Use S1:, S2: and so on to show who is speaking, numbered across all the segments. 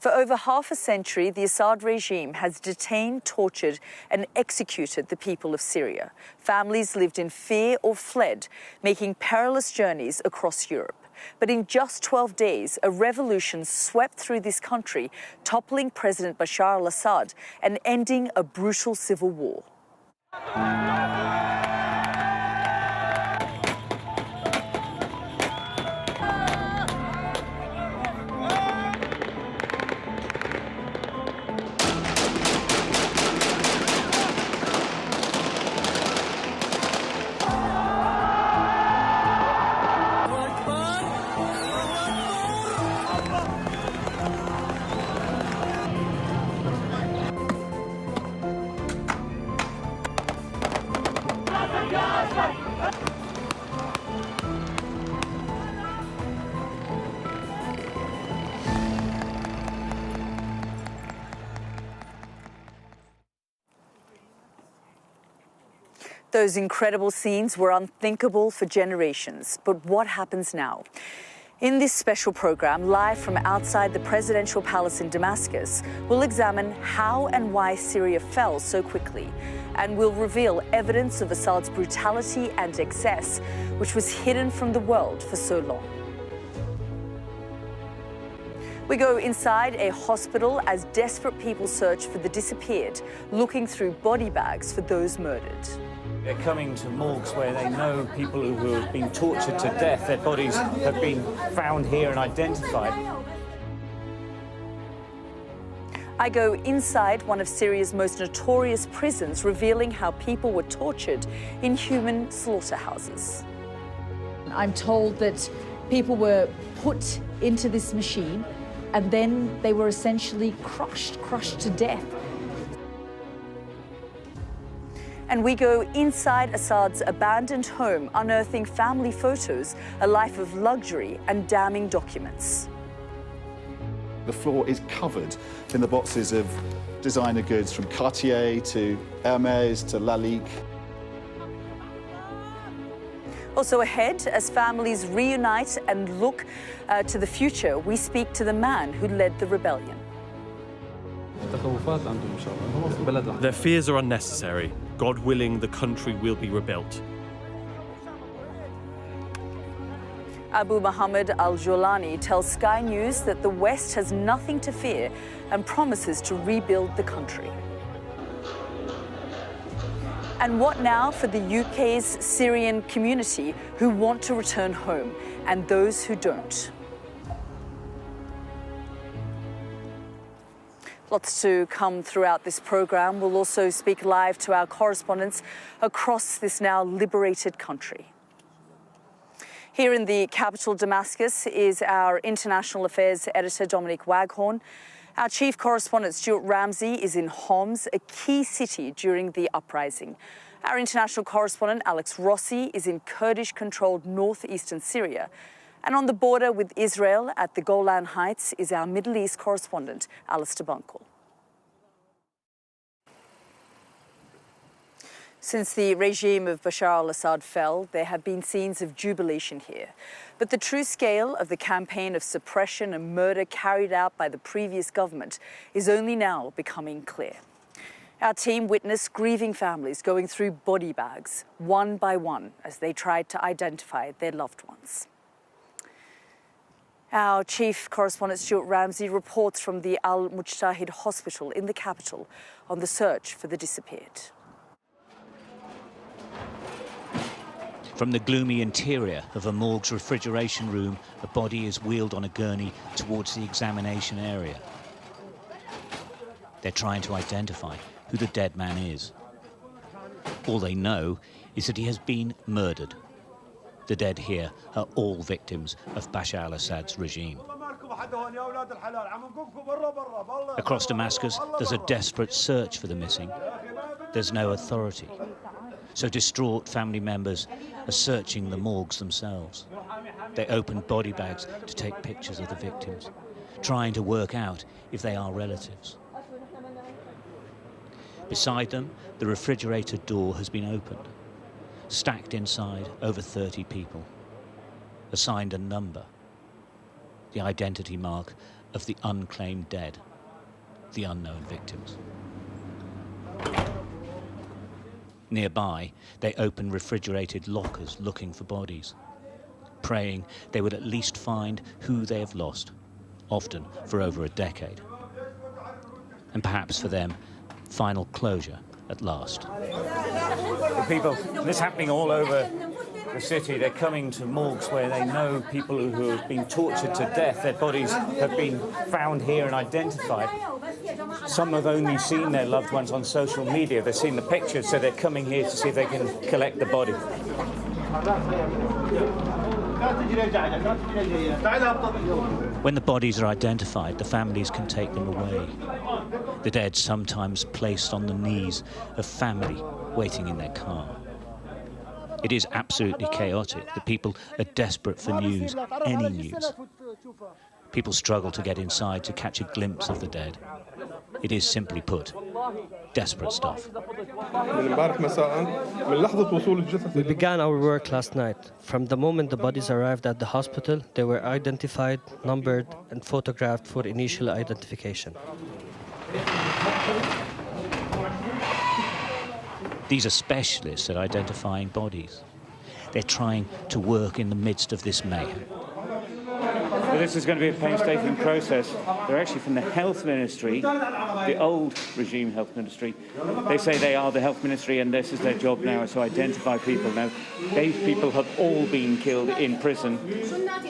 S1: For over half a century, the Assad regime has detained, tortured and executed the people of Syria. Families lived in fear or fled, making perilous journeys across Europe. But in just 12 days, a revolution swept through this country, toppling President Bashar al Assad and ending a brutal civil war. Those incredible scenes were unthinkable for generations. But what happens now? In this special program, live from outside the presidential palace in Damascus, we'll examine how and why Syria fell so quickly, and we'll reveal evidence of Assad's brutality and excess, which was hidden from the world for so long. We go inside a hospital as desperate people search for the disappeared, looking through body bags for those murdered.
S2: They're coming to morgues where they know people who have been tortured to death. Their bodies have been found here and identified.
S1: I go inside one of Syria's most notorious prisons, revealing how people were tortured in human slaughterhouses.
S3: I'm told that people were put into this machine and then they were essentially crushed to death.
S1: And we go inside Assad's abandoned home, unearthing family photos, a life of luxury and damning documents.
S4: The floor is covered in the boxes of designer goods from Cartier to Hermes to Lalique.
S1: Also ahead, as families reunite and look to the future, we speak to the man who led the rebellion.
S5: Their fears are unnecessary. God willing, the country will be rebuilt.
S1: Abu Muhammad al-Jolani tells Sky News that the West has nothing to fear and promises to rebuild the country. And what now for the UK's Syrian community who want to return home and those who don't? Lots to come throughout this program. We'll also speak live to our correspondents across this now liberated country. Here in the capital, Damascus, is our international affairs editor, Dominic Waghorn. Our chief correspondent, Stuart Ramsay, is in Homs, a key city during the uprising. Our international correspondent, Alex Rossi, is in Kurdish-controlled northeastern Syria. And on the border with Israel at the Golan Heights is our Middle East correspondent, Bunakall. Since the regime of Bashar al Assad fell, there have been scenes of jubilation here. But the true scale of the campaign of suppression and murder carried out by the previous government is only now becoming clear. Our team witnessed grieving families going through body bags, one by one, as they tried to identify their loved ones. Our chief correspondent, Stuart Ramsay, reports from the Al-Mujtahid hospital in the capital on the search for the disappeared.
S6: From the gloomy interior of a morgue's refrigeration room, a body is wheeled on a gurney towards the examination area. They're trying to identify who the dead man is. All they know is that he has been murdered. The dead here are all victims of Bashar al Assad's regime. Across Damascus, there's a desperate search for the missing. There's no authority. So distraught family members are searching the morgues themselves. They open body bags to take pictures of the victims, trying to work out if they are relatives. Beside them, the refrigerator door has been opened. Stacked inside, over 30 people, assigned a number. the identity mark of the unclaimed dead, the unknown victims. Nearby, they open refrigerated lockers looking for bodies, praying they would at least find who they have lost, often for over a decade. And perhaps for them, final closure at last.
S2: The people, this is happening all over the city. They're coming to morgues where they know people who have been tortured to death. Their bodies have been found here and identified. Some have only seen their loved ones on social media. They've seen the pictures, so they're coming here to see if they can collect the body.
S6: When the bodies are identified, the families can take them away. The dead sometimes placed on the knees of family waiting in their car. It is absolutely chaotic. The people are desperate for news, any news. People struggle to get inside to catch a glimpse of the dead. It is, simply put, desperate stuff.
S7: We began our work last night. From the moment the bodies arrived at the hospital, they were identified, numbered, and photographed for initial identification.
S6: These are specialists at identifying bodies. They're trying to work in the midst of this mayhem.
S2: Well, this is going to be a painstaking process. They're actually from the health ministry, the old regime health ministry. They say they are the health ministry and this is their job now, is to identify people. Now, these people have all been killed in prison.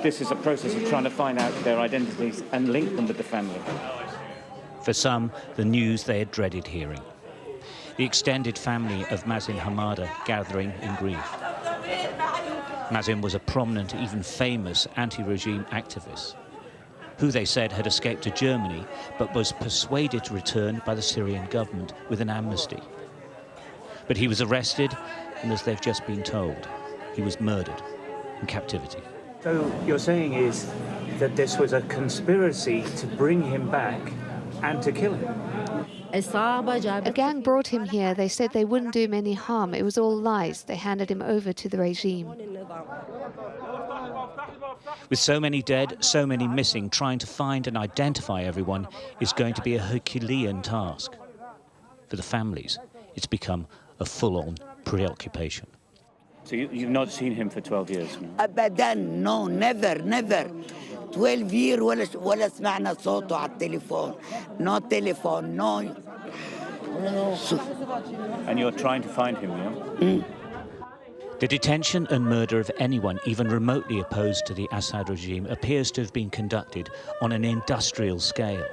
S2: This is a process of trying to find out their identities and link them with the family.
S6: For some, the news they had dreaded hearing. The extended family of Mazin Hamada gathering in grief. Mazin was a prominent, even famous anti-regime activist, who they said had escaped to Germany, but was persuaded to return by the Syrian government with an amnesty. But he was arrested, and as they've just been told, he was murdered in captivity.
S2: So you're saying is that this was a conspiracy to bring him back and to kill him?
S8: A gang brought him here. They said they wouldn't do him any harm. It was all lies. They handed him over to the regime.
S6: With so many dead, so many missing, trying to find and identify everyone is going to be a Herculean task. For the families, it's become a full-on preoccupation.
S2: So you've not seen him for 12 years now?
S9: أبداً, no, never. 12 years ولا سمعنا صوته على التليفون. No telephone, no.
S2: And you're trying to find him, yeah?
S6: The detention and murder of anyone even remotely opposed to the Assad regime appears to have been conducted on an industrial scale.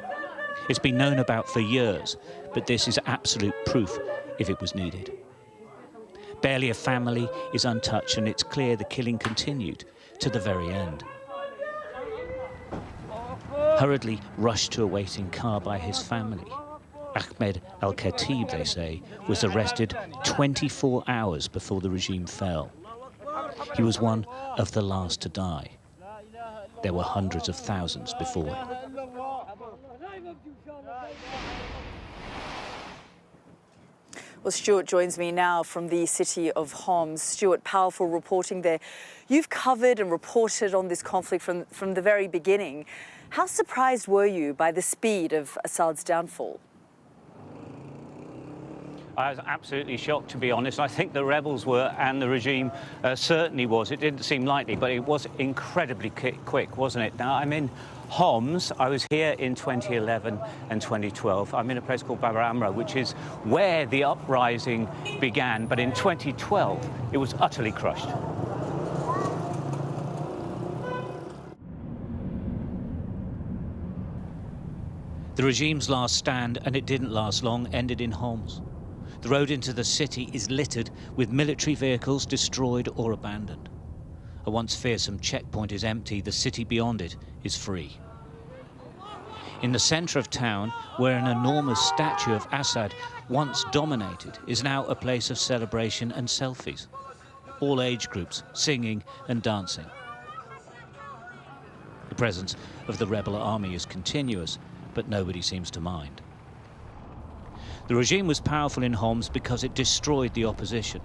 S6: It's been known about for years, but this is absolute proof if it was needed. Barely a family is untouched, and it's clear the killing continued to the very end. Hurriedly rushed to a waiting car by his family, Ahmed al-Khatib, they say, was arrested 24 hours before the regime fell. He was one of the last to die. There were hundreds of thousands before him.
S1: Well, Stuart joins me now from the city of Homs. Stuart, powerful reporting there. You've covered and reported on this conflict from the very beginning. How surprised were you by the speed of Assad's downfall?
S2: I was absolutely shocked, to be honest. I think the rebels were, and the regime certainly was. It didn't seem likely, but it was incredibly quick, wasn't it? Now, I'm in Homs. I was here in 2011 and 2012. I'm in a place called Baba Amra, which is where the uprising began. But in 2012, it was utterly crushed.
S6: The regime's last stand, and it didn't last long, ended in Homs. The road into the city is littered with military vehicles destroyed or abandoned. A once fearsome checkpoint is empty, the city beyond it is free. In the centre of town, where an enormous statue of Assad once dominated, is now a place of celebration and selfies. All age groups singing and dancing. The presence of the rebel army is continuous, but nobody seems to mind. The regime was powerful in Homs because it destroyed the opposition.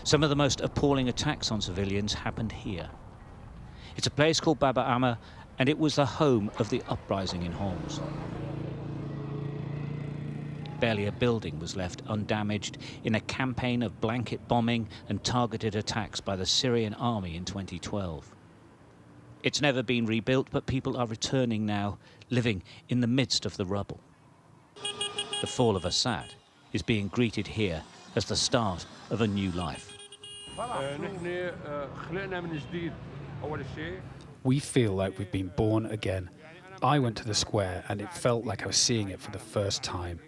S6: Some of the most appalling attacks on civilians happened here. It's a place called Baba Amra, and it was the home of the uprising in Homs. Barely a building was left undamaged in a campaign of blanket bombing and targeted attacks by the Syrian army in 2012. It's never been rebuilt, but people are returning now, living in the midst of the rubble. The fall of Assad is being greeted here as the start of a new life.
S10: We feel like we've been born again. I went to the square and it felt like I was seeing it for the first time.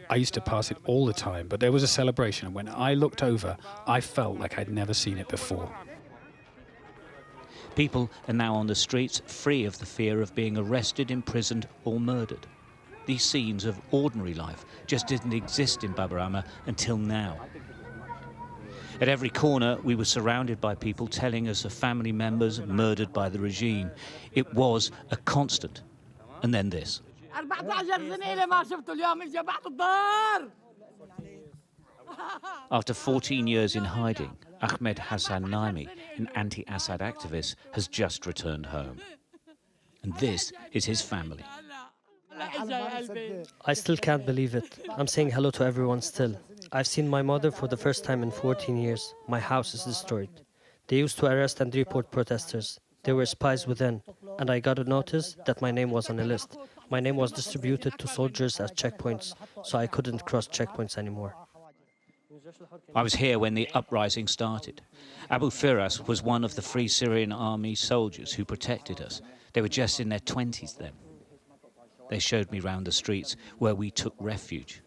S10: I used to pass it all the time, but there was a celebration, and when I looked over, I felt like I'd never seen it before.
S6: People are now on the streets, free of the fear of being arrested, imprisoned or murdered. These scenes of ordinary life just didn't exist in Bab el-Amr until now. At every corner, we were surrounded by people telling us of family members murdered by the regime. It was a constant. And then this. After 14 years in hiding, Ahmed Hassan Naimi, an anti-Assad activist, has just returned home. And this is his family.
S7: I still can't believe it. I'm saying hello to everyone still. I've seen my mother for the first time in 14 years. My house is destroyed. They used to arrest and report protesters. There were spies within, and I got a notice that my name was on a list. My name was distributed to soldiers at checkpoints, so I couldn't cross checkpoints anymore.
S6: I was here when the uprising started. Abu Firas was one of the Free Syrian Army soldiers who protected us. They were just in their 20s then. They showed me round the streets where we took refuge,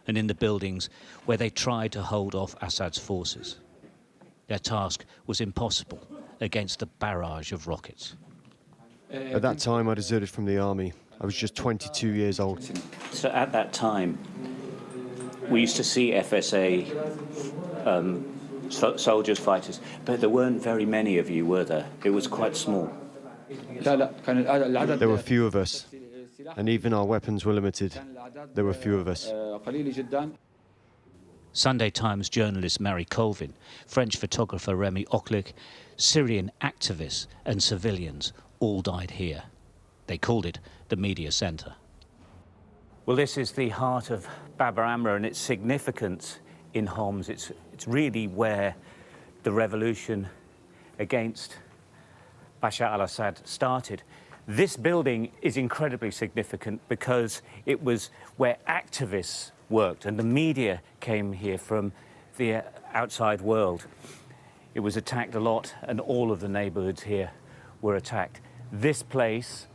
S6: and in the buildings where they tried to hold off Assad's forces. Their task was impossible against the barrage of rockets.
S11: At that time, I deserted from the army. I was just 22 years old.
S6: So at that time, we used to see FSA soldiers, fighters, but there weren't very many of you, were there? It was quite small.
S11: There were few of us, and even our weapons were limited. There were few of us.
S6: Sunday Times journalist Mary Colvin, French photographer Remy Oclick, Syrian activists and civilians all died here. They called it the media centre. Well, this is the heart of Bab el-Amr and its significance in Homs. It's really where the revolution against Bashar al Assad started. This building is incredibly significant because it was where activists worked and the media came here from the outside world. It was attacked a lot and all of the neighbourhoods here were attacked. This place,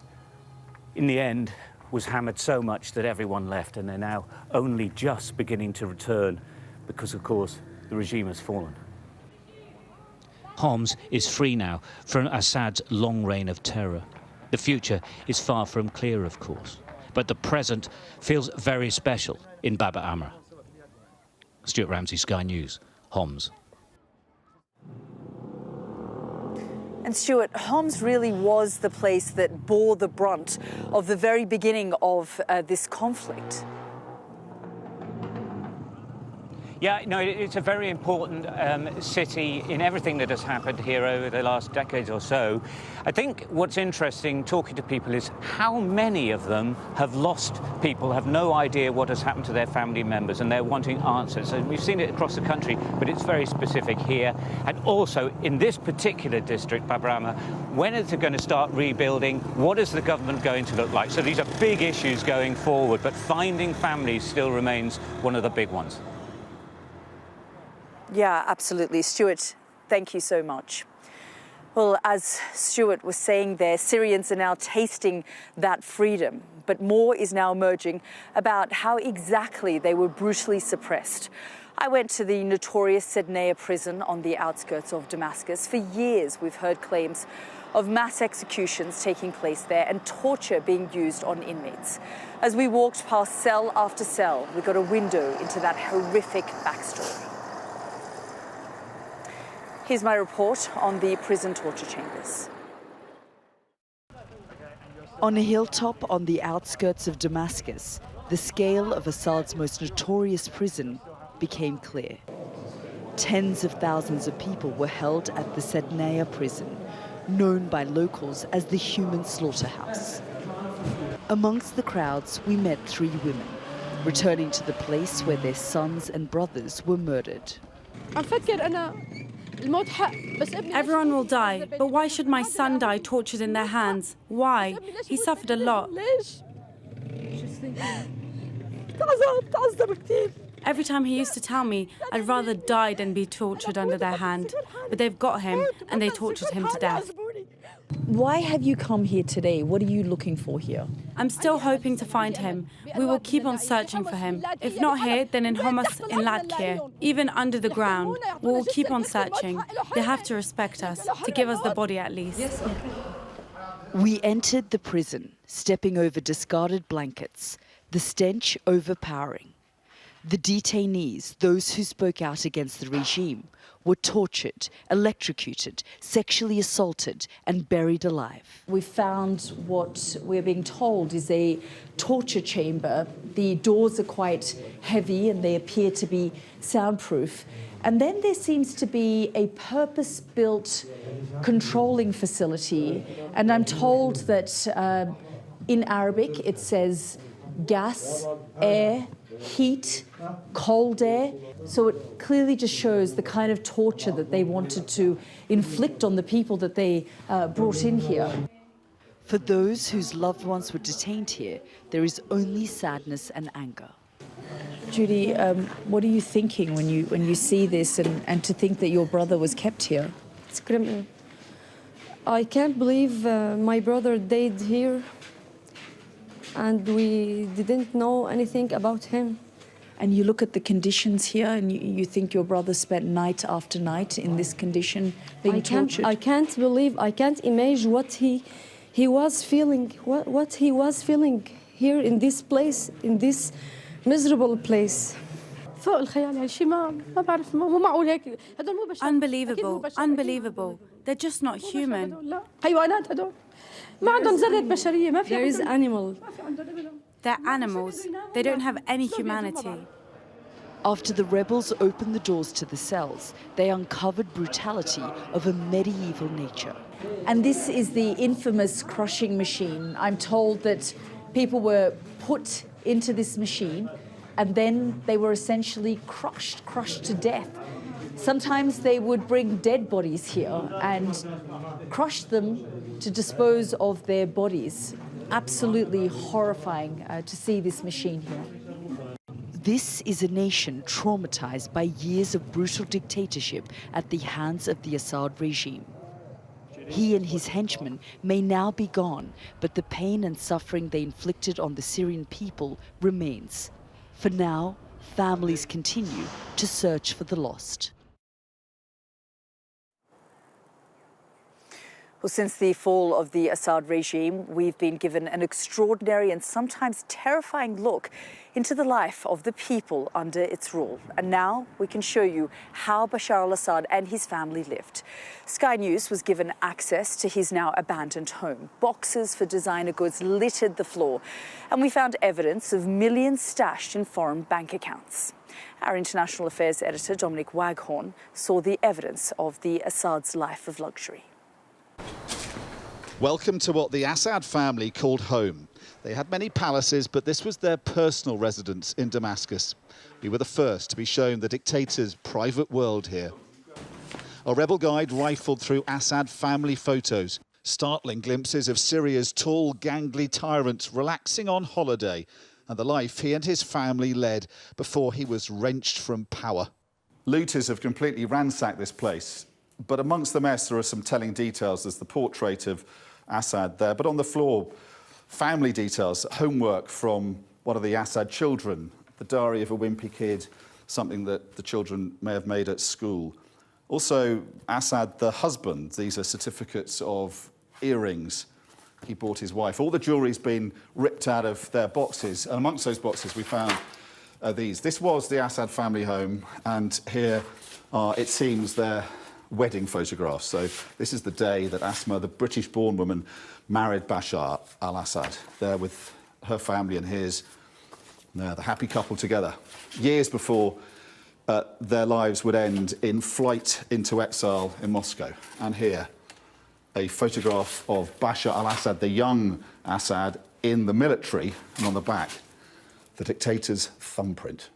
S6: in the end, was hammered so much that everyone left, and they're now only just beginning to return because, of course, the regime has fallen. Homs is free now from Assad's long reign of terror. The future is far from clear, of course, but the present feels very special in Bab el-Amr. Stuart Ramsay, Sky News, Homs.
S1: And Stuart, Homs really was the place that bore the brunt of the very beginning of this conflict.
S2: Yeah, no, it's a very important city in everything that has happened here over the last decades or so. I think what's interesting talking to people is how many of them have lost people, have no idea what has happened to their family members, and they're wanting answers. And we've seen it across the country, but it's very specific here. And also in this particular district, Bab el-Amr, when is it going to start rebuilding? What is the government going to look like? So these are big issues going forward, but finding families still remains one of the big ones.
S1: Yeah, absolutely. Stuart, thank you so much. Well, as Stuart was saying there, Syrians are now tasting that freedom, but more is now emerging about how exactly they were brutally suppressed. I went to the notorious Sednaya prison on the outskirts of Damascus. For years, we've heard claims of mass executions taking place there and torture being used on inmates. As we walked past cell after cell, we got a window into that horrific backstory. Here's my report on the prison torture chambers. On a hilltop on the outskirts of Damascus, the scale of Assad's most notorious prison became clear. Tens of thousands of people were held at the Sednaya prison,
S12: known by locals as the human slaughterhouse. Amongst the crowds, we met 3 women, returning to the place where their sons and brothers were murdered.
S13: Everyone will die, but why should my son die tortured in their hands? Why? He suffered a lot. Every time he used to tell me, I'd rather die than be tortured under their hand. But they've got him, and they tortured him to death.
S1: Why have you come here today? What are you looking for here?
S13: I'm still hoping to find him. We will keep on searching for him. If not here, then in Homs in Latkir, even under the ground. We will keep on searching. They have to respect us, to give us the body at least.
S12: We entered the prison, stepping over discarded blankets, the stench overpowering. The detainees, those who spoke out against the regime, were tortured, electrocuted, sexually assaulted and buried alive.
S1: We found what we're being told is a torture chamber. The doors are quite heavy and they appear to be soundproof. And then there seems to be a purpose-built controlling facility. And I'm told that in Arabic it says gas, air, heat, cold air. So it clearly just shows the kind of torture that they wanted to inflict on the people that they brought in here.
S12: For those whose loved ones were detained here, there is only sadness and anger.
S1: Judy, what are you thinking when you see this and to think that your brother was kept here?
S14: It's criminal. I can't believe my brother died here and we didn't know anything about him.
S1: And you look at the conditions here and you think your brother spent night after night in this condition being tortured?
S14: I can't believe, I can't imagine what he was feeling, what he was feeling here in this place, in this miserable place.
S13: Unbelievable, unbelievable. They're just not human.
S14: There is animal.
S13: They're animals. They don't have any humanity.
S12: After the rebels opened the doors to the cells, they uncovered brutality of a medieval nature.
S1: And this is the infamous crushing machine. I'm told that people were put into this machine and then they were essentially crushed to death. Sometimes they would bring dead bodies here and crush them to dispose of their bodies. Absolutely horrifying to see this machine here.
S12: This is a nation traumatized by years of brutal dictatorship at the hands of the Assad regime. He and his henchmen may now be gone, but the pain and suffering they inflicted on the Syrian people remains. For now, families continue to search for the lost.
S1: Well, since the fall of the Assad regime, we've been given an extraordinary and sometimes terrifying look into the life of the people under its rule. And now we can show you how Bashar al Assad and his family lived. Sky News was given access to his now abandoned home. Boxes for designer goods littered the floor, and we found evidence of millions stashed in foreign bank accounts. Our international affairs editor, Dominic Waghorn, saw the evidence of the Assad's life of luxury.
S4: Welcome to what the Assad family called home. They had many palaces, but this was their personal residence in Damascus. We were the first to be shown the dictator's private world here. Our rebel guide rifled through Assad family photos, startling glimpses of Syria's tall, gangly tyrant relaxing on holiday and the life he and his family led before he was wrenched from power. Looters have completely ransacked this place, but amongst the mess there are some telling details. There's the portrait of Assad there, but on the floor, family details, homework from one of the Assad children, the diary of a wimpy kid, something that the children may have made at school. Also, Assad, the husband, these are certificates of earrings he bought his wife. All the jewellery's been ripped out of their boxes, and amongst those boxes we found these. This was the Assad family home, and here are, it seems, their wedding photographs. So this is the day that Asma, the British-born woman, married Bashar al Assad, there with her family and his, the happy couple together, years before their lives would end in flight into exile in Moscow. And here, a photograph of Bashar al Assad, the young Assad, in the military, and on the back, the dictator's thumbprint.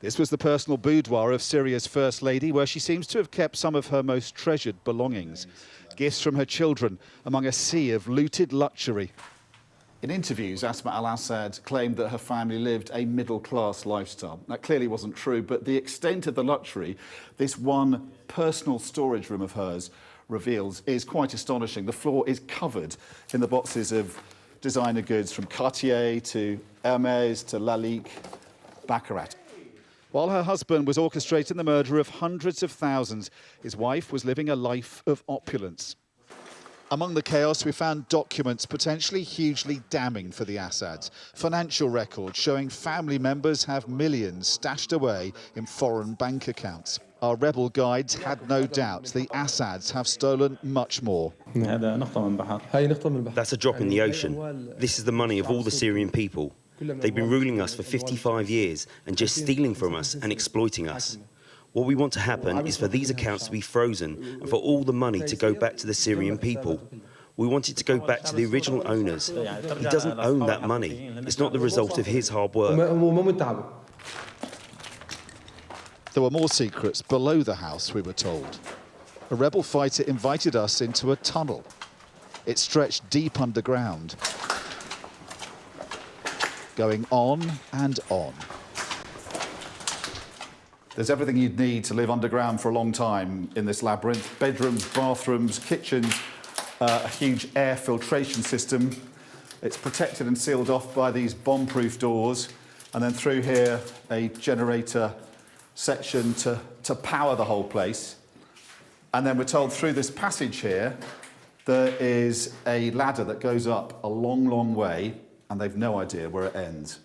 S4: This was the personal boudoir of Syria's First Lady, where she seems to have kept some of her most treasured belongings. Gifts from her children among a sea of looted luxury. In interviews, Asma al-Assad claimed that her family lived a middle-class lifestyle. That clearly wasn't true, but the extent of the luxury this one personal storage room of hers reveals is quite astonishing. The floor is covered in the boxes of designer goods from Cartier to Hermes to Lalique, Baccarat. While her husband was orchestrating the murder of hundreds of thousands, his wife was living a life of opulence. Among the chaos, we found documents potentially hugely damning for the Assads. Financial records showing family members have millions stashed away in foreign bank accounts. Our rebel guides had no doubt the Assads have stolen much more.
S15: That's a drop in the ocean. This is the money of all the Syrian people. They've been ruling us for 55 years and just stealing from us and exploiting us. What we want to happen is for these accounts to be frozen and for all the money to go back to the Syrian people. We want it to go back to the original owners. He doesn't own that money. It's not the result of his hard work.
S4: There were more secrets below the house, we were told. A rebel fighter invited us into a tunnel. It stretched deep underground, going on and on. There's everything you'd need to live underground for a long time in this labyrinth. Bedrooms, bathrooms, kitchens, a huge air filtration system. It's protected and sealed off by these bomb-proof doors. And then through here, a generator section to power the whole place. And then we're told through this passage here, there is a ladder that goes up a long, long way, and they've no idea where it ends.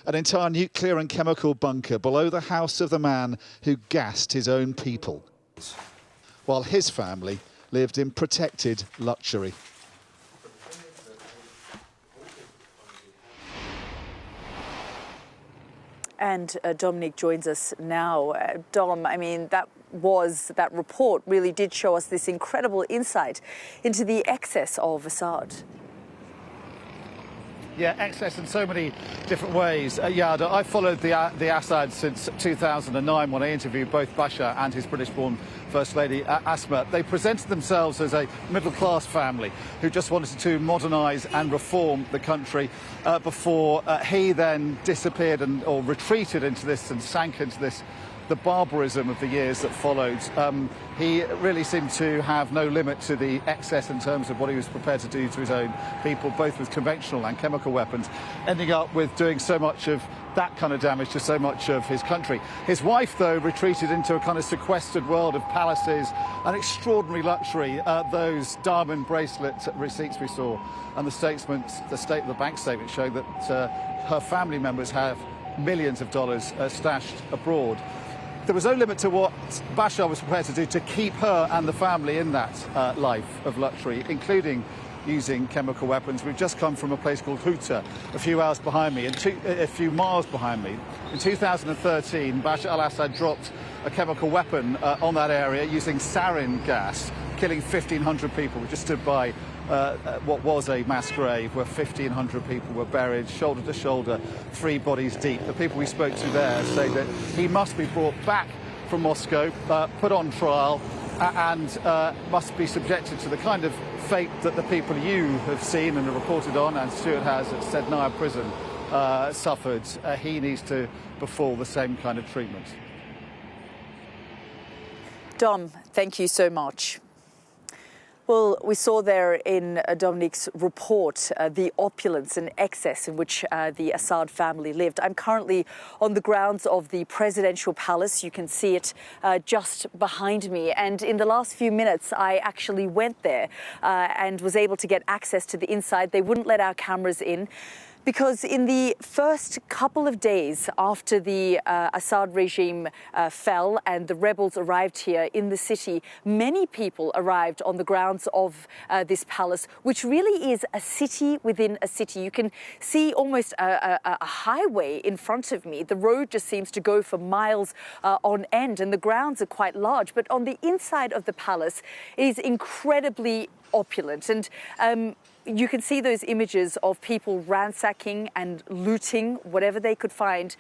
S4: An entire nuclear and chemical bunker below the house of the man who gassed his own people, while his family lived in protected luxury.
S1: And Dominic joins us now. Dom, I mean, that report really did show us this incredible insight into the excess of Assad.
S4: Yeah, excess in so many different ways. Yalda, I followed the Assad since 2009 when I interviewed both Bashar and his British-born First Lady, Asma. They presented themselves as a middle-class family who just wanted to modernise and reform the country before he then disappeared or retreated into this and sank into this, the barbarism of the years that followed. He really seemed to have no limit to the excess in terms of what he was prepared to do to his own people, both with conventional and chemical weapons, ending up with doing so much of that kind of damage to so much of his country. His wife, though, retreated into a kind of sequestered world of palaces and extraordinary luxury. Those diamond bracelet receipts we saw, and the bank statement showed that her family members have millions of dollars stashed abroad. There was no limit to what Bashar was prepared to do to keep her and the family in that life of luxury, including using chemical weapons. We've just come from a place called Houta, a few hours behind me, and a few miles behind me. In 2013, Bashar al-Assad dropped a chemical weapon on that area using sarin gas, killing 1,500 people. We just stood by what was a mass grave where 1,500 people were buried, shoulder to shoulder, 3 bodies deep. The people we spoke to there say that he must be brought back from Moscow, put on trial, and must be subjected to the kind of fate that the people you have seen and have reported on, and Stuart has at Sednaya prison, suffered. He needs to befall the same kind of treatment.
S1: Dom, thank you so much. Well, we saw there in Dominic's report the opulence and excess in which the Assad family lived. I'm currently on the grounds of the presidential palace. You can see it just behind me. And in the last few minutes, I actually went there and was able to get access to the inside. They wouldn't let our cameras in Because in the first couple of days after the Assad regime fell and the rebels arrived here in the city, many people arrived on the grounds of this palace, which really is a city within a city. You can see almost a highway in front of me. The road just seems to go for miles on end, and the grounds are quite large. But on the inside of the palace, it is incredibly opulent, and you can see those images of people ransacking and looting whatever they could find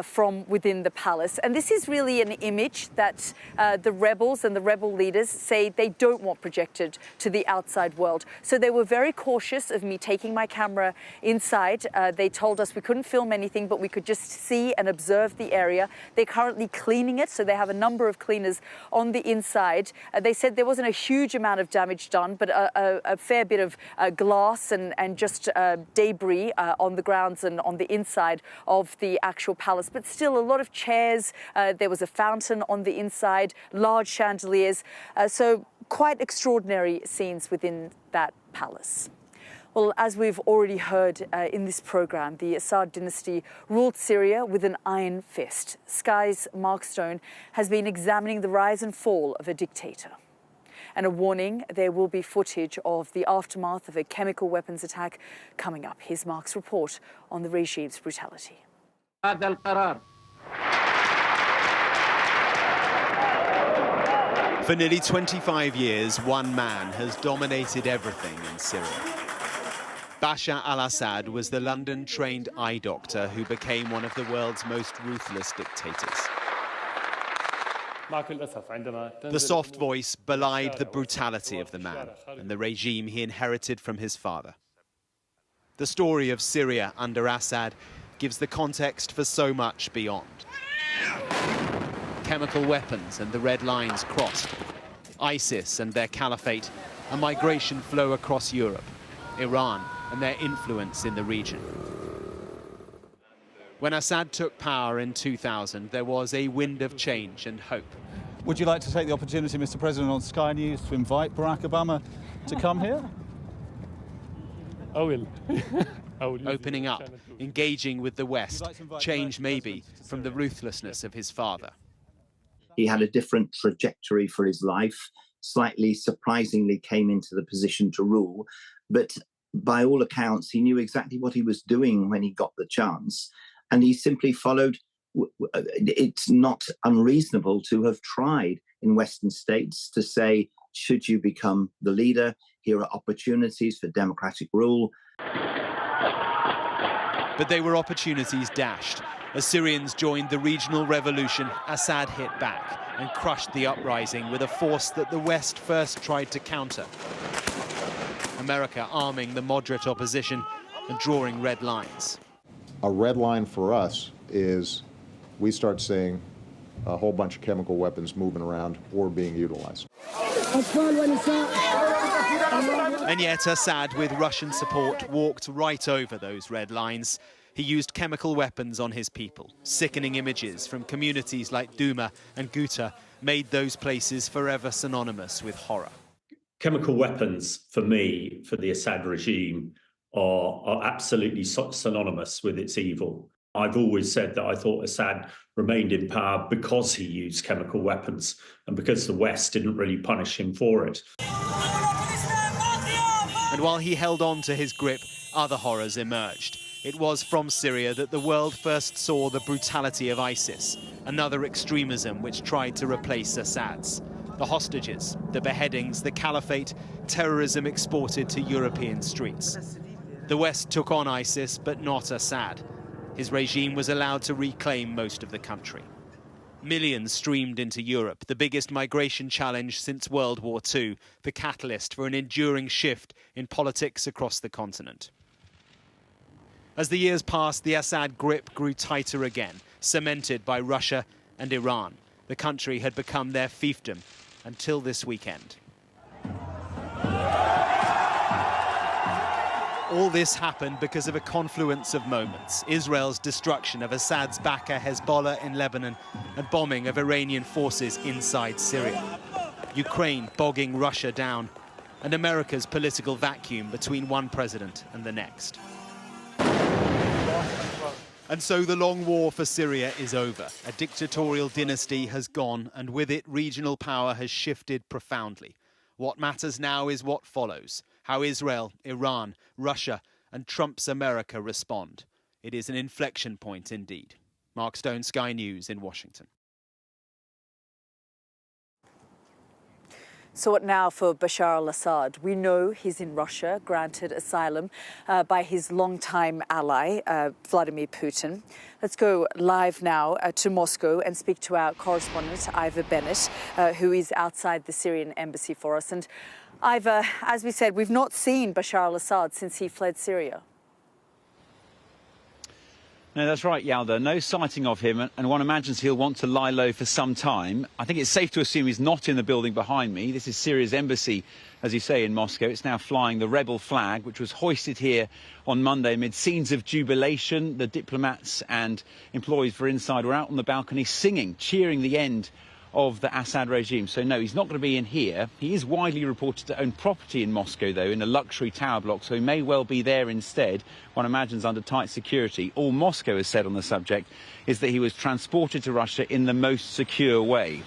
S1: from within the palace. And this is really an image that the rebels and the rebel leaders say they don't want projected to the outside world. So they were very cautious of me taking my camera inside. They told us we couldn't film anything, but we could just see and observe the area. They're currently cleaning it, so they have a number of cleaners on the inside. They said there wasn't a huge amount of damage done, but a fair bit of glass and just debris on the grounds and on the inside of the actual palace. But still, a lot of chairs. There was a fountain on the inside, large chandeliers. So quite extraordinary scenes within that palace. Well, as we've already heard in this program, the Assad dynasty ruled Syria with an iron fist. Sky's Mark Stone has been examining the rise and fall of a dictator. And a warning, there will be footage of the aftermath of a chemical weapons attack coming up. Here's Mark's report on the regime's brutality.
S16: For nearly 25 years, one man has dominated everything in Syria. Bashar al Assad was the London-trained eye doctor who became one of the world's most ruthless dictators. The soft voice belied the brutality of the man and the regime he inherited from his father. The story of Syria under Assad gives the context for so much beyond. Chemical weapons and the red lines crossed. ISIS and their caliphate, a migration flow across Europe, Iran and their influence in the region. When Assad took power in 2000, there was a wind of change and hope.
S4: Would you like to take the opportunity, Mr. President, on Sky News to invite Barack Obama to come here?
S16: I will. Opening up, engaging with the West, change maybe from the ruthlessness of his father.
S17: He had a different trajectory for his life, slightly surprisingly came into the position to rule, but by all accounts, he knew exactly what he was doing when he got the chance. And he simply followed. It's not unreasonable to have tried in Western states to say, should you become the leader, here are opportunities for democratic rule.
S16: But they were opportunities dashed. As Syrians joined the regional revolution, Assad hit back and crushed the uprising with a force that the West first tried to counter. America arming the moderate opposition and drawing red lines.
S18: A red line for us is we start seeing a whole bunch of chemical weapons moving around or being utilized.
S16: And yet Assad, with Russian support, walked right over those red lines. He used chemical weapons on his people. Sickening images from communities like Douma and Ghouta made those places forever synonymous with horror.
S19: Chemical weapons, for me, for the Assad regime, are absolutely synonymous with its evil. I've always said that I thought Assad remained in power because he used chemical weapons and because the West didn't really punish him for it.
S16: And while he held on to his grip, other horrors emerged. It was from Syria that the world first saw the brutality of ISIS, another extremism which tried to replace Assad's. The hostages, the beheadings, the caliphate, terrorism exported to European streets. The West took on ISIS, but not Assad. His regime was allowed to reclaim most of the country. Millions streamed into Europe, the biggest migration challenge since World War II, the catalyst for an enduring shift in politics across the continent. As the years passed, the Assad grip grew tighter again, cemented by Russia and Iran. The country had become their fiefdom until this weekend. All this happened because of a confluence of moments. Israel's destruction of Assad's backer Hezbollah in Lebanon and bombing of Iranian forces inside Syria. Ukraine bogging Russia down, and America's political vacuum between one president and the next. And so the long war for Syria is over. A dictatorial dynasty has gone, and with it, regional power has shifted profoundly. What matters now is what follows: how Israel, Iran, Russia, and Trump's America respond. It is an inflection point indeed. Mark Stone, Sky News in Washington.
S1: So what now for Bashar al Assad? We know he's in Russia, granted asylum by his longtime ally, Vladimir Putin. Let's go live now to Moscow and speak to our correspondent, Ivor Bennet, who is outside the Syrian embassy for us. And Ivor, as we said, we've not seen Bashar al Assad since he fled Syria.
S20: No, that's right, Yalda. No sighting of him, and one imagines he'll want to lie low for some time. I think it's safe to assume he's not in the building behind me. This is Syria's embassy, as you say, in Moscow. It's now flying the rebel flag, which was hoisted here on Monday amid scenes of jubilation. The diplomats and employees for Inside were out on the balcony singing, cheering the end of the Assad regime. So no, he's not going to be in here. He is widely reported to own property in Moscow, though, in a luxury tower block, so he may well be there instead. One imagines under tight security. All Moscow has said on the subject is that he was transported to Russia in the most secure way.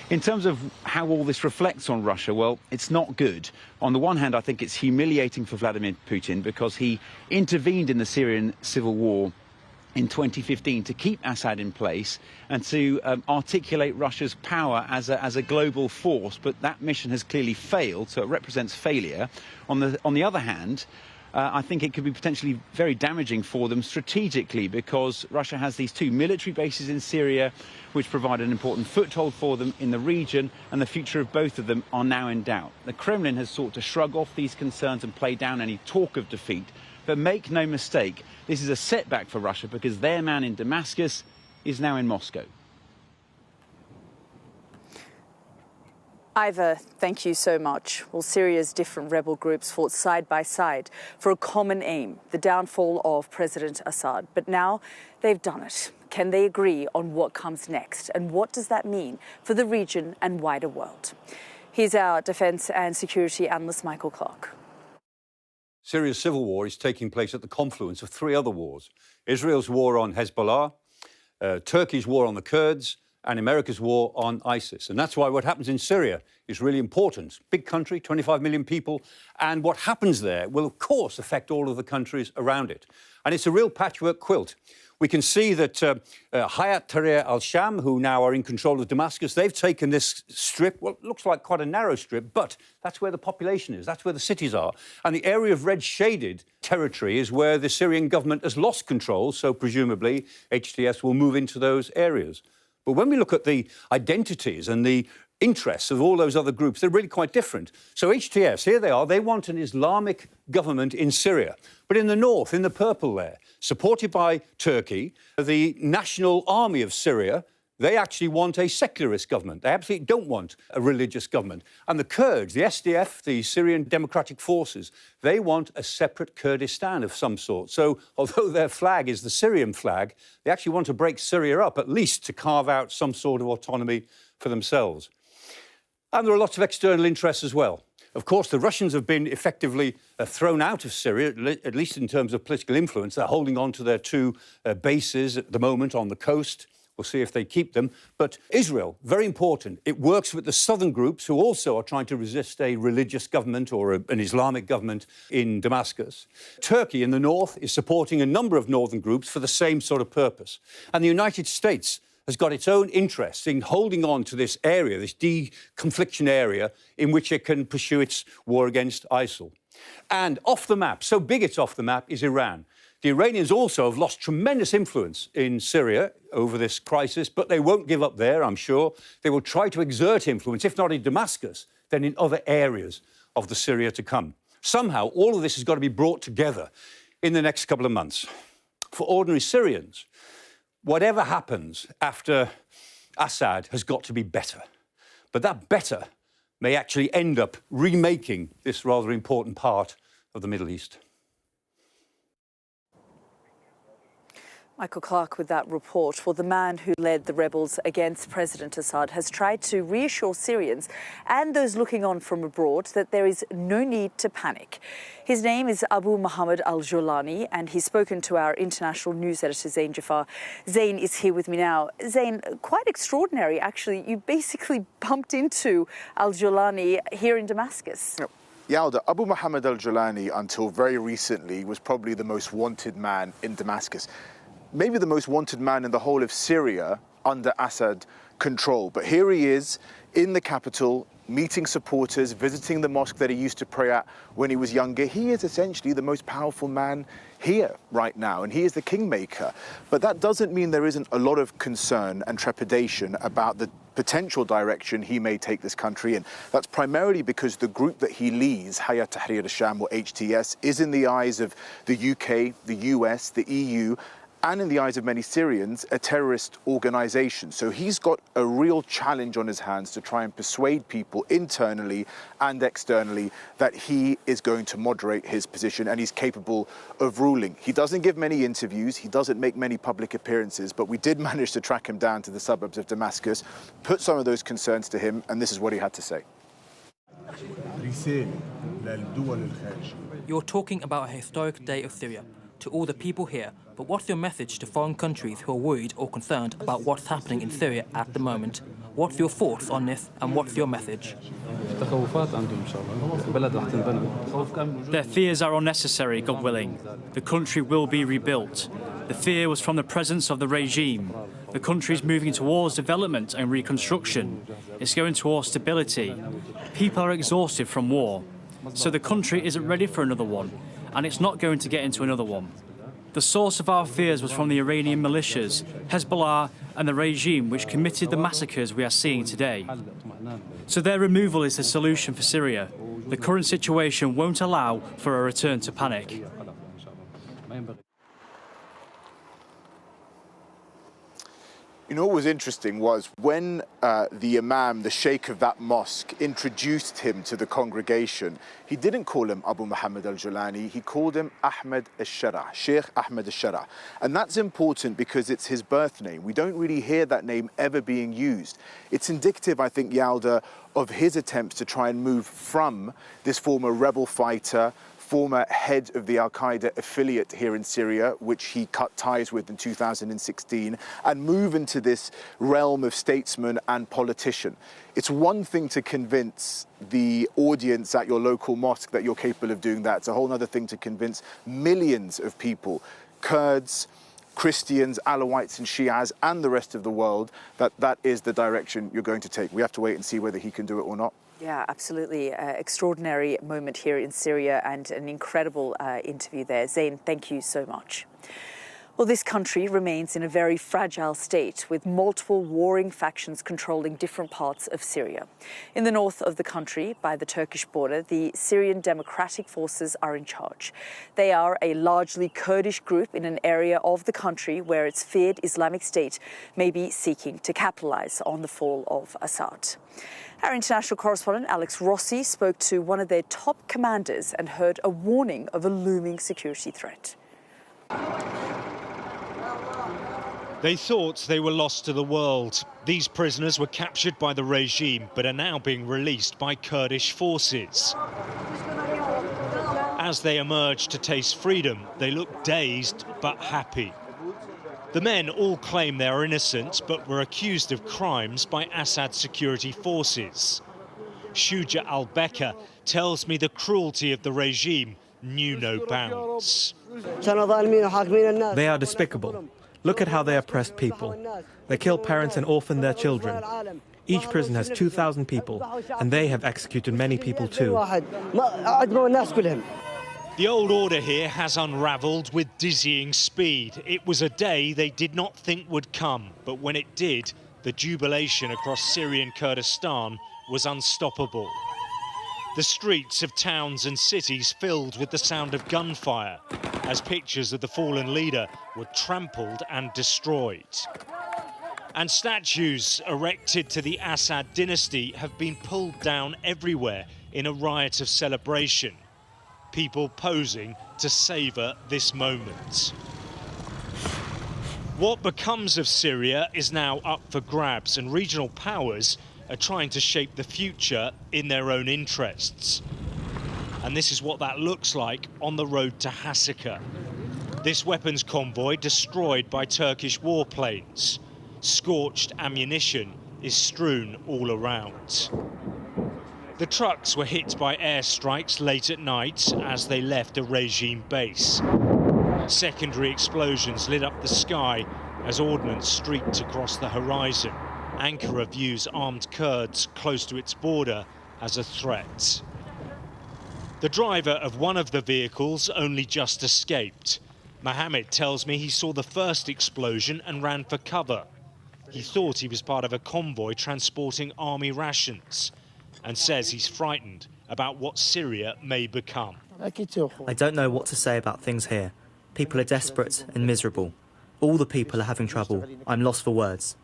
S20: In terms of how all this reflects on Russia, well, it's not good. On the one hand, I think it's humiliating for Vladimir Putin because he intervened in the Syrian civil war in 2015 to keep Assad in place and to articulate Russia's power as a global force, but that mission has clearly failed, so it represents failure. On the other hand, I think it could be potentially very damaging for them strategically because Russia has these two military bases in Syria which provide an important foothold for them in the region, and the future of both of them are now in doubt. The Kremlin has sought to shrug off these concerns and play down any talk of defeat. But make no mistake, this is a setback for Russia because their man in Damascus is now in Moscow.
S1: Ivor, thank you so much. Well, Syria's different rebel groups fought side by side for a common aim, the downfall of President Assad. But now they've done it. Can they agree on what comes next? And what does that mean for the region and wider world? Here's our defence and security analyst, Michael Clark.
S21: Syria's civil war is taking place at the confluence of three other wars: Israel's war on Hezbollah, Turkey's war on the Kurds, and America's war on ISIS. And that's why what happens in Syria is really important. Big country, 25 million people, and what happens there will, of course, affect all of the countries around it. And it's a real patchwork quilt. We can see that Hayat Tahrir al-Sham, who now are in control of Damascus, they've taken this strip, well, it looks like quite a narrow strip, but that's where the population is, that's where the cities are. And the area of red-shaded territory is where the Syrian government has lost control, so presumably HTS will move into those areas. But when we look at the identities and the interests of all those other groups, they're really quite different. So HTS, here they are, they want an Islamic government in Syria. But in the north, in the purple there, supported by Turkey, the National Army of Syria, they actually want a secularist government. They absolutely don't want a religious government. And the Kurds, the SDF, the Syrian Democratic Forces, they want a separate Kurdistan of some sort. So although their flag is the Syrian flag, they actually want to break Syria up, at least to carve out some sort of autonomy for themselves. And there are lots of external interests as well. Of course, the Russians have been effectively thrown out of Syria, at least in terms of political influence. They're holding on to their two bases at the moment on the coast. We'll see if they keep them. But Israel, very important. It works with the southern groups who also are trying to resist a religious government or an Islamic government in Damascus. Turkey in the north is supporting a number of northern groups for the same sort of purpose. And the United States has got its own interests in holding on to this area, this de-confliction area, in which it can pursue its war against ISIL. And off the map, so big it's off the map, is Iran. The Iranians also have lost tremendous influence in Syria over this crisis, but they won't give up there, I'm sure. They will try to exert influence, if not in Damascus, then in other areas of the Syria to come. Somehow, all of this has got to be brought together in the next couple of months. For ordinary Syrians, whatever happens after Assad has got to be better. But that better may actually end up remaking this rather important part of the Middle East.
S1: Michael Clark with that report. Well, the man who led the rebels against President Assad has tried to reassure Syrians and those looking on from abroad that there is no need to panic. His name is Abu Muhammad al-Jolani, and he's spoken to our international news editor, Zain Jafar. Zain is here with me now. Zain, quite extraordinary, actually. You basically bumped into al-Jolani here in Damascus.
S3: Yep. Yalda, Abu Muhammad al-Jolani, until very recently, was probably the most wanted man in Damascus. Maybe the most wanted man in the whole of Syria under Assad control. But here he is in the capital, meeting supporters, visiting the mosque that he used to pray at when he was younger. He is essentially the most powerful man here right now, and he is the kingmaker. But that doesn't mean there isn't a lot of concern and trepidation about the potential direction he may take this country in. That's primarily because the group that he leads, Hayat Tahrir al-Sham, or HTS, is in the eyes of the UK, the US, the EU, and in the eyes of many Syrians, a terrorist organization. So he's got a real challenge on his hands to try and persuade people internally and externally that he is going to moderate his position and he's capable of ruling. He doesn't give many interviews, he doesn't make many public appearances, but we did manage to track him down to the suburbs of Damascus, put some of those concerns to him, and this is what he had to say.
S22: You're talking about a historic day of Syria to all the people here, but what's your message to foreign countries who are worried or concerned about what's happening in Syria at the moment? What's your thoughts on this, and what's your message?
S23: Their fears are unnecessary, God willing. The country will be rebuilt. The fear was from the presence of the regime. The country is moving towards development and reconstruction. It's going towards stability. People are exhausted from war. So the country isn't ready for another one, and it's not going to get into another one. The source of our fears was from the Iranian militias, Hezbollah, and the regime which committed the massacres we are seeing today. So their removal is the solution for Syria. The current situation won't allow for a return to panic.
S3: You know what was interesting was when the imam, the sheikh of that mosque, introduced him to the congregation, he didn't call him Abu Muhammad al-Jolani, he called him Ahmed al-Shara, Sheikh Ahmed al-Shara. And that's important because it's his birth name. We don't really hear that name ever being used. It's indicative, I think, Yalda, of his attempts to try and move from this former rebel fighter, former head of the Al-Qaeda affiliate here in Syria, which he cut ties with in 2016, and move into this realm of statesman and politician. It's one thing to convince the audience at your local mosque that you're capable of doing that. It's a whole other thing to convince millions of people, Kurds, Christians, Alawites and Shias, and the rest of the world, that that is the direction you're going to take. We have to wait and see whether he can do it or not.
S1: Yeah, absolutely. Extraordinary moment here in Syria and an incredible interview there. Zain, thank you so much. Well, this country remains in a very fragile state with multiple warring factions controlling different parts of Syria. In the north of the country, by the Turkish border, the Syrian Democratic Forces are in charge. They are a largely Kurdish group in an area of the country where its feared Islamic State may be seeking to capitalize on the fall of Assad. Our international correspondent, Alex Rossi, spoke to one of their top commanders and heard a warning of a looming security threat.
S24: They thought they were lost to the world. These prisoners were captured by the regime, but are now being released by Kurdish forces. As they emerge to taste freedom, they look dazed but happy. The men all claim they are innocent, but were accused of crimes by Assad security forces. Shuja al-Beker tells me the cruelty of the regime knew no bounds.
S25: They are despicable. Look at how they oppress people. They kill parents and orphan their children. Each prison has 2,000 people, and they have executed many people too.
S24: The old order here has unravelled with dizzying speed. It was a day they did not think would come, but when it did, the jubilation across Syrian Kurdistan was unstoppable. The streets of towns and cities filled with the sound of gunfire as pictures of the fallen leader were trampled and destroyed. And statues erected to the Assad dynasty have been pulled down everywhere in a riot of celebration. People posing to savour this moment. What becomes of Syria is now up for grabs, and regional powers are trying to shape the future in their own interests. And this is what that looks like on the road to Hasaka. This weapons convoy destroyed by Turkish warplanes. Scorched ammunition is strewn all around. The trucks were hit by airstrikes late at night as they left a regime base. Secondary explosions lit up the sky as ordnance streaked across the horizon. Ankara views armed Kurds close to its border as a threat. The driver of one of the vehicles only just escaped. Mohammed tells me he saw the first explosion and ran for cover. He thought he was part of a convoy transporting army rations, and says he's frightened about what Syria may become.
S5: I don't know what to say about things here. People are desperate and miserable. All the people are having trouble. I'm lost for words.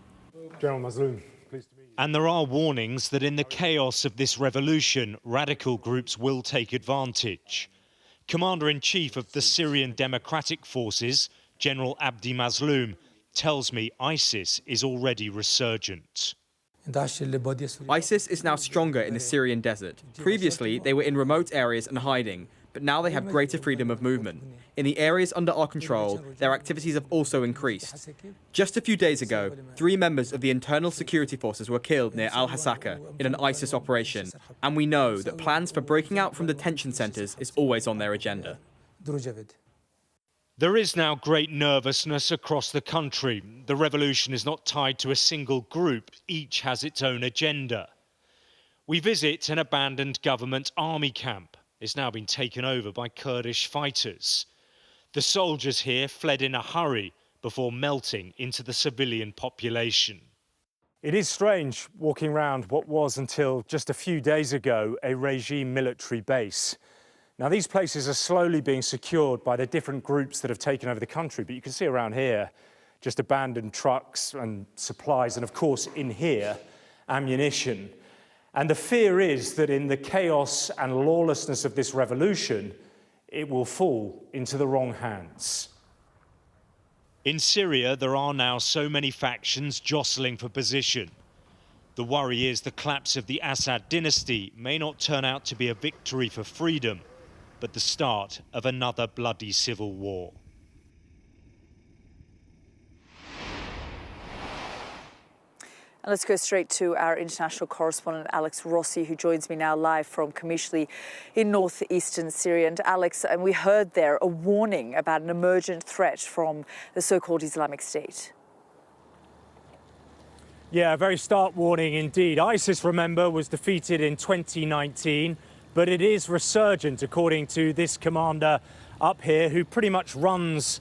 S24: And there are warnings that in the chaos of this revolution, radical groups will take advantage. Commander-in-Chief of the Syrian Democratic Forces, General Abdi Mazloum, tells me ISIS is already resurgent.
S7: ISIS is now stronger in the Syrian desert. Previously, they were in remote areas and hiding, but now they have greater freedom of movement. In the areas under our control, their activities have also increased. Just a few days ago, 3 members of the internal security forces were killed near Al-Hasaka in an ISIS operation, and we know that plans for breaking out from detention centres is always on their agenda.
S24: There is now great nervousness across the country. The revolution is not tied to a single group. Each has its own agenda. We visit an abandoned government army camp. It's now been taken over by Kurdish fighters. The soldiers here fled in a hurry before melting into the civilian population.
S8: It is strange walking around what was, until just a few days ago, a regime military base. Now, these places are slowly being secured by the different groups that have taken over the country, but you can see around here just abandoned trucks and supplies, and of course in here, ammunition. And the fear is that in the chaos and lawlessness of this revolution, it will fall into the wrong hands.
S24: In Syria, there are now so many factions jostling for position. The worry is the collapse of the Assad dynasty may not turn out to be a victory for freedom, but the start of another bloody civil war.
S1: And let's go straight to our international correspondent, Alex Rossi, who joins me now live from Qamishli in northeastern Syria. And Alex, and we heard there a warning about an emergent threat from the so-called Islamic State.
S8: Yeah, a very stark warning indeed. ISIS, remember, was defeated in 2019, but it is resurgent, according to this commander up here, who pretty much runs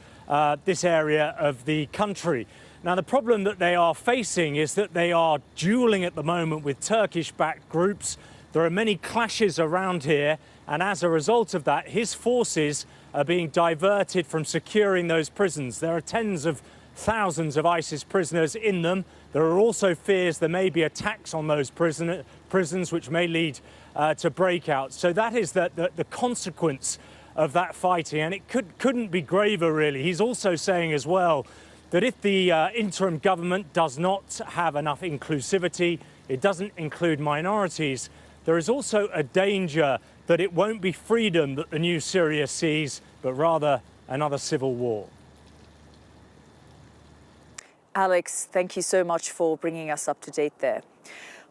S8: this area of the country. Now, the problem that they are facing is that they are dueling at the moment with Turkish-backed groups. There are many clashes around here, and as a result of that, his forces are being diverted from securing those prisons. There are tens of thousands of ISIS prisoners in them. There are also fears there may be attacks on those prisons, which may lead to breakouts. So that is the consequence of that fighting, and it couldn't be graver, really. He's also saying as well that if the interim government does not have enough inclusivity, it doesn't include minorities, there is also a danger that it won't be freedom that the new Syria sees, but rather another civil war.
S1: Alex, thank you so much for bringing us up to date there.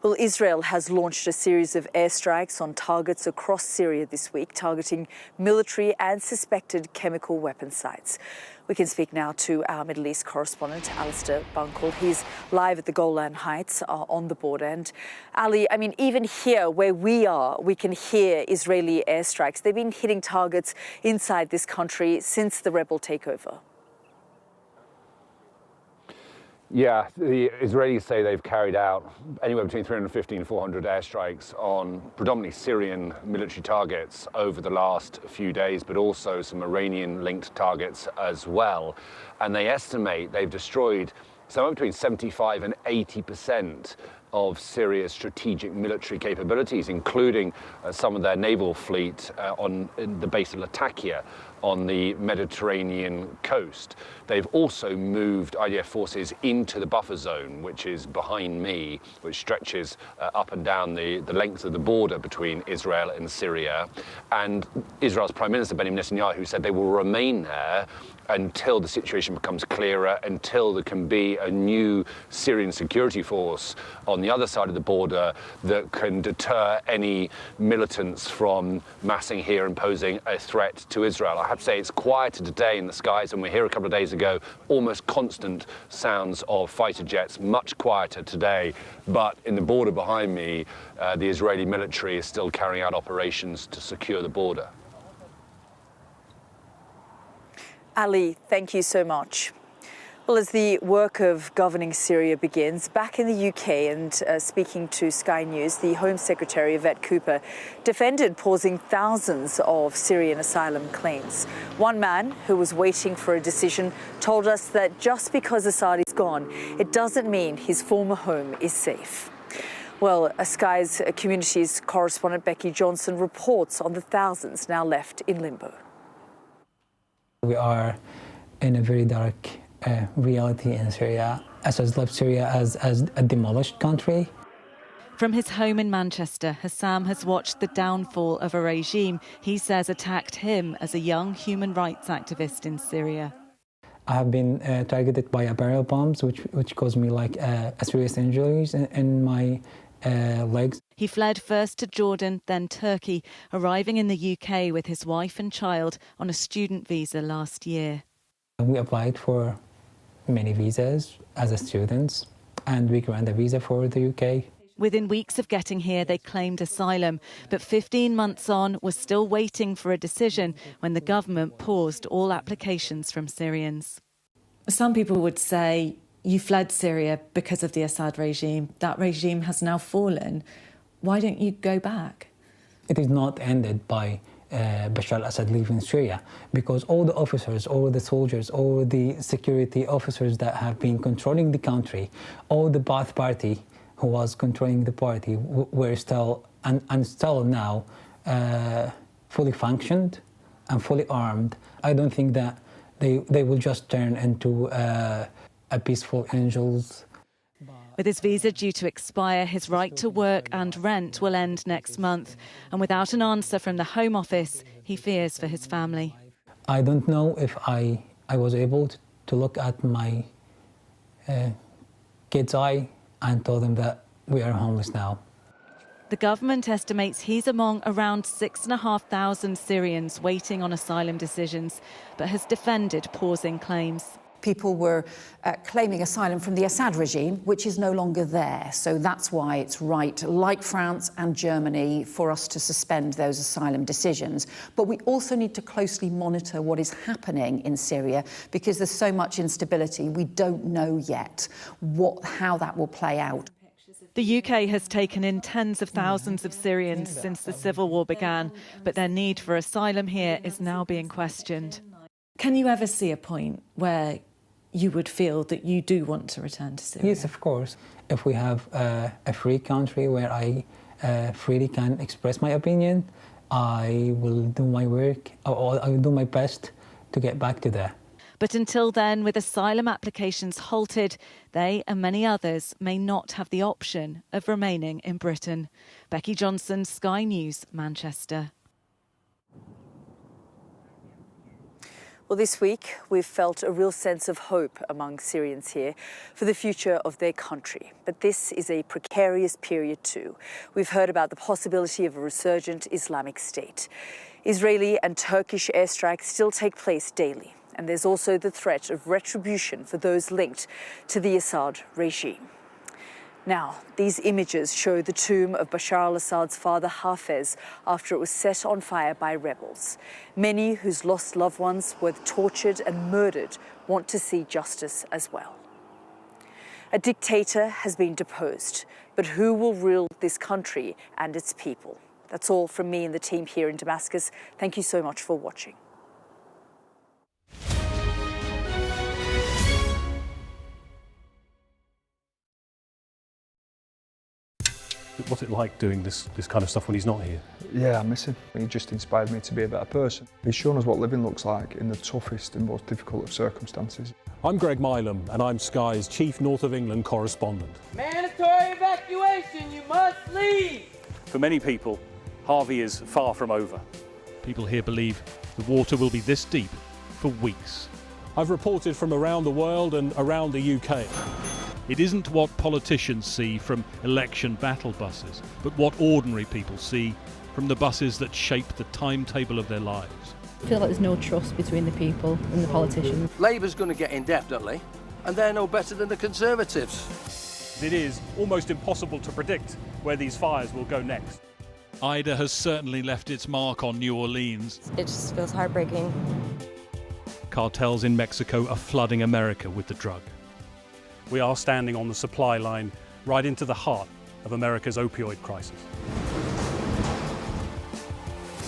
S1: Well, Israel has launched a series of airstrikes on targets across Syria this week, targeting military and suspected chemical weapon sites. We can speak now to our Middle East correspondent, Bunakall. He's live at the Golan Heights on the border. And Ali, I mean, even here where we are, we can hear Israeli airstrikes. They've been hitting targets inside this country since the rebel takeover.
S9: Yeah, the Israelis say they've carried out anywhere between 350 and 400 airstrikes on predominantly Syrian military targets over the last few days, but also some Iranian-linked targets as well. And they estimate they've destroyed somewhere between 75 and 80% of Syria's strategic military capabilities, including some of their naval fleet in the base of Latakia on the Mediterranean coast. They've also moved IDF forces into the buffer zone, which is behind me, which stretches up and down the length of the border between Israel and Syria. And Israel's Prime Minister Benjamin Netanyahu said they will remain there until the situation becomes clearer, until there can be a new Syrian security force on the other side of the border that can deter any militants from massing here and posing a threat to Israel. I have to say it's quieter today in the skies, and we were here a couple of days ago, almost constant sounds of fighter jets, much quieter today. But in the border behind me, the Israeli military is still carrying out operations to secure the border.
S1: Ali, thank you so much. Well, as the work of governing Syria begins, back in the UK and speaking to Sky News, the Home Secretary, Yvette Cooper, defended pausing thousands of Syrian asylum claims. One man who was waiting for a decision told us that just because Assad is gone, it doesn't mean his former home is safe. Well, Sky's communities correspondent Becky Johnson reports on the thousands now left in limbo.
S2: We are in a very dark reality in Syria. Assad left Syria as a demolished country.
S6: From his home in Manchester, Hassam has watched the downfall of a regime he says attacked him as a young human rights activist in Syria.
S2: I have been targeted by barrel bombs, which caused me serious injuries in my legs.
S6: He fled first to Jordan, then Turkey, arriving in the UK with his wife and child on a student visa last year.
S2: We applied for many visas as students, and we granted a visa for the UK.
S6: Within weeks of getting here, they claimed asylum, but 15 months on, was still waiting for a decision when the government paused all applications from Syrians. Some people would say, you fled Syria because of the Assad regime. That regime has now fallen. Why don't you go back?
S2: It is not ended by Bashar al Assad leaving Syria, because all the officers, all the soldiers, all the security officers that have been controlling the country, all the Ba'ath Party who was controlling the party were still, and still now, fully functioned and fully armed. I don't think that they will just turn into a peaceful angels.
S6: With his visa due to expire, his right to work and rent will end next month. And without an answer from the Home Office, he fears for his family.
S2: I don't know if I was able to look at my kid's eye and tell them that we are homeless now.
S6: The government estimates he's among around 6,500 Syrians waiting on asylum decisions, but has defended pausing claims.
S10: People were claiming asylum from the Assad regime, which is no longer there. So that's why it's right, like France and Germany, for us to suspend those asylum decisions. But we also need to closely monitor what is happening in Syria, because there's so much instability. We don't know yet how that will play out.
S6: The UK has taken in tens of thousands of Syrians since the civil war began, but their need for asylum here is now being questioned. Can you ever see a point where you would feel that you do want to return to Syria?
S2: Yes, of course. If we have a free country where I freely can express my opinion, I will do my work, or I will do my best to get back to there.
S6: But until then, with asylum applications halted, they and many others may not have the option of remaining in Britain. Becky Johnson, Sky News, Manchester.
S1: Well, this week, we've felt a real sense of hope among Syrians here for the future of their country. But this is a precarious period too. We've heard about the possibility of a resurgent Islamic State. Israeli and Turkish airstrikes still take place daily. And there's also the threat of retribution for those linked to the Assad regime. Now, these images show the tomb of Bashar al Assad's father Hafez after it was set on fire by rebels. Many whose lost loved ones were tortured and murdered want to see justice as well. A dictator has been deposed, but who will rule this country and its people? That's all from me and the team here in Damascus. Thank you so much for watching.
S11: What's it like doing this kind of stuff when he's not here?
S12: Yeah, I miss him. He just inspired me to be a better person. He's shown us what living looks like in the toughest and most difficult of circumstances.
S11: I'm Greg Milam, and I'm Sky's Chief North of England correspondent.
S13: Mandatory evacuation, you must leave!
S11: For many people, Harvey is far from over.
S25: People here believe the water will be this deep for weeks.
S11: I've reported from around the world and around the UK.
S25: It isn't what politicians see from election battle buses, but what ordinary people see from the buses that shape the timetable of their lives.
S14: I feel like there's no trust between the people and the politicians.
S15: Labour's going to get in definitely, and they're no better than the Conservatives.
S11: It is almost impossible to predict where these fires will go next.
S25: Ida has certainly left its mark on New Orleans.
S14: It just feels heartbreaking.
S25: Cartels in Mexico are flooding America with the drug.
S11: We are standing on the supply line right into the heart of America's opioid crisis.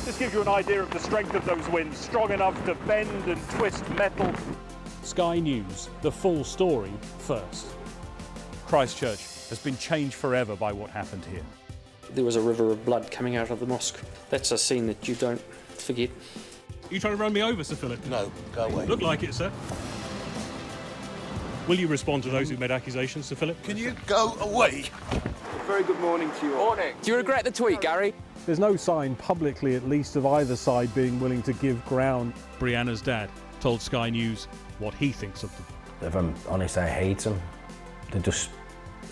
S11: This gives you an idea of the strength of those winds, strong enough to bend and twist metal. Sky News, the full story first. Christchurch has been changed forever by what happened here.
S22: There was a river of blood coming out of the mosque. That's a scene that you don't forget.
S11: Are you trying to run me over, Sir Philip?
S15: No, go away.
S11: Look like it, sir. Will you respond to those who made accusations, Sir Philip?
S15: Can you go away?
S26: Very good morning to you all.
S15: Morning. Do you regret the tweet, Gary?
S11: There's no sign, publicly at least, of either side being willing to give ground.
S25: Brianna's dad told Sky News what he thinks of them.
S27: If I'm honest, I hate them. They're just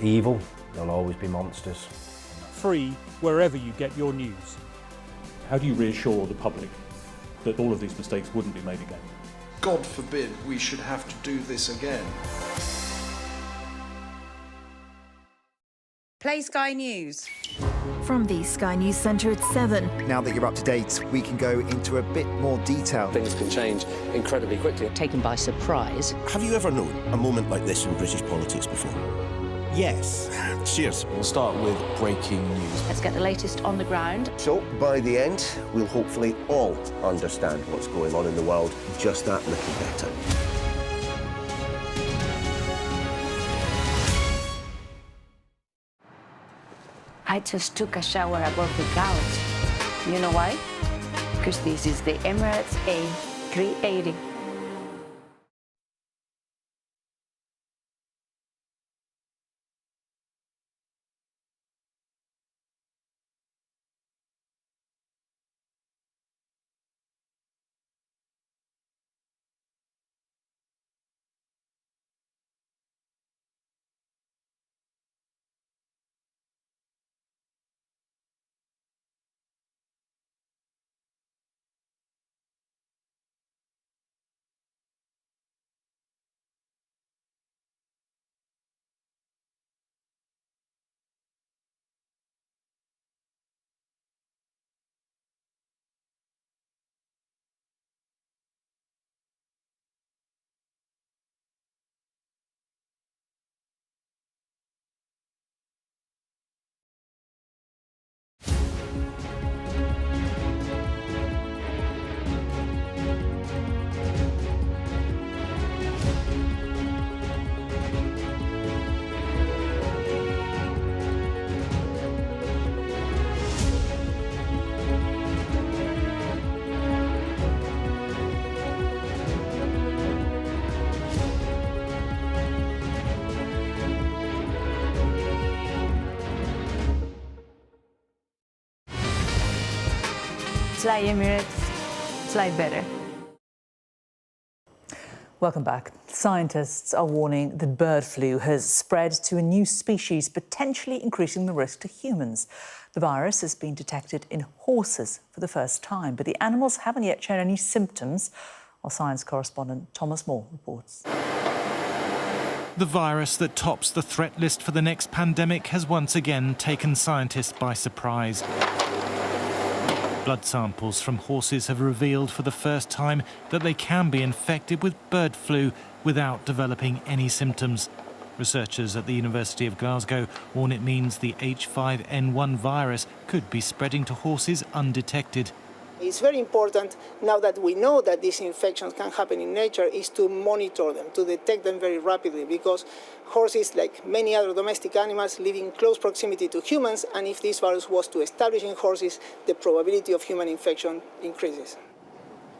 S27: evil. They'll always be monsters.
S11: Free wherever you get your news. How do you reassure the public that all of these mistakes wouldn't be made again?
S26: God forbid we should have to do this again.
S28: Play Sky News.
S29: From the Sky News Centre at 7.
S30: Now that you're up to date, we can go into a bit more detail.
S31: Things can change incredibly quickly.
S32: Taken by surprise.
S33: Have you ever known a moment like this in British politics before? Yes. Cheers.
S34: We'll start with breaking news.
S32: Let's get the latest on the ground.
S33: So, by the end, we'll hopefully all understand what's going on in the world just that little better.
S32: I just took a shower above the couch. You know why? Because this is the Emirates A380. Fly Emirates, fly better.
S1: Welcome back. Scientists are warning that bird flu has spread to a new species, potentially increasing the risk to humans. The virus has been detected in horses for the first time, but the animals haven't yet shown any symptoms. Our science correspondent Thomas Moore reports.
S24: The virus that tops the threat list for the next pandemic has once again taken scientists by surprise. Blood samples from horses have revealed for the first time that they can be infected with bird flu without developing any symptoms. Researchers at the University of Glasgow warn it means the H5N1 virus could be spreading to horses undetected.
S3: It's very important, now that we know that these infections can happen in nature, is to monitor them, to detect them very rapidly, because horses, like many other domestic animals, live in close proximity to humans, and if this virus was to establish in horses, the probability of human infection increases.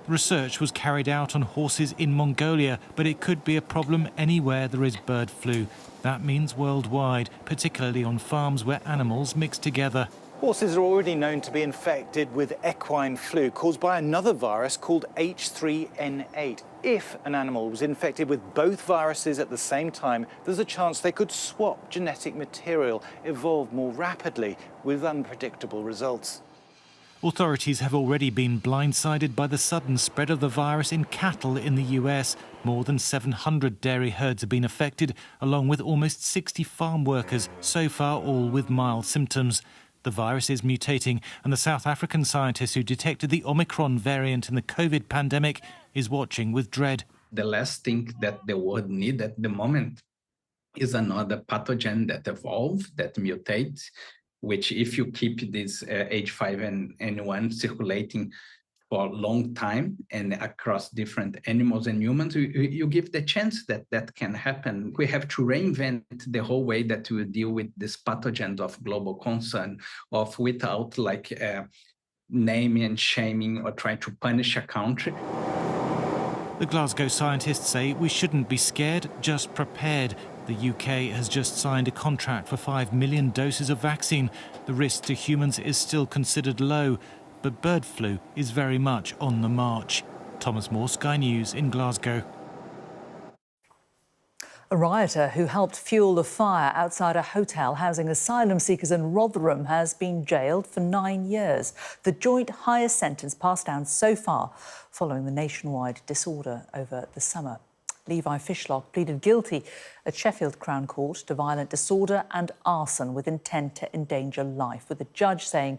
S24: Research was carried out on horses in Mongolia, but it could be a problem anywhere there is bird flu. That means worldwide, particularly on farms where animals mix together.
S4: Horses are already known to be infected with equine flu, caused by another virus called H3N8. If an animal was infected with both viruses at the same time, there's a chance they could swap genetic material, evolve more rapidly, with unpredictable results.
S24: Authorities have already been blindsided by the sudden spread of the virus in cattle in the US. More than 700 dairy herds have been affected, along with almost 60 farm workers, so far all with mild symptoms. The virus is mutating, and the South African scientist who detected the Omicron variant in the COVID pandemic is watching with dread.
S5: The last thing that the world needs at the moment is another pathogen that evolves, that mutates, which if you keep this H5N1 circulating for a long time and across different animals and humans, you give the chance that that can happen. We have to reinvent the whole way that we deal with this pathogen of global concern, of without naming and shaming or trying to punish a country.
S24: The Glasgow scientists say we shouldn't be scared, just prepared. The UK has just signed a contract for 5 million doses of vaccine. The risk to humans is still considered low, but bird flu is very much on the march. Thomas Moore, Sky News in Glasgow.
S1: A rioter who helped fuel the fire outside a hotel housing asylum seekers in Rotherham has been jailed for 9 years. The joint highest sentence passed down so far following the nationwide disorder over the summer. Levi Fishlock pleaded guilty at Sheffield Crown Court to violent disorder and arson with intent to endanger life, with the judge saying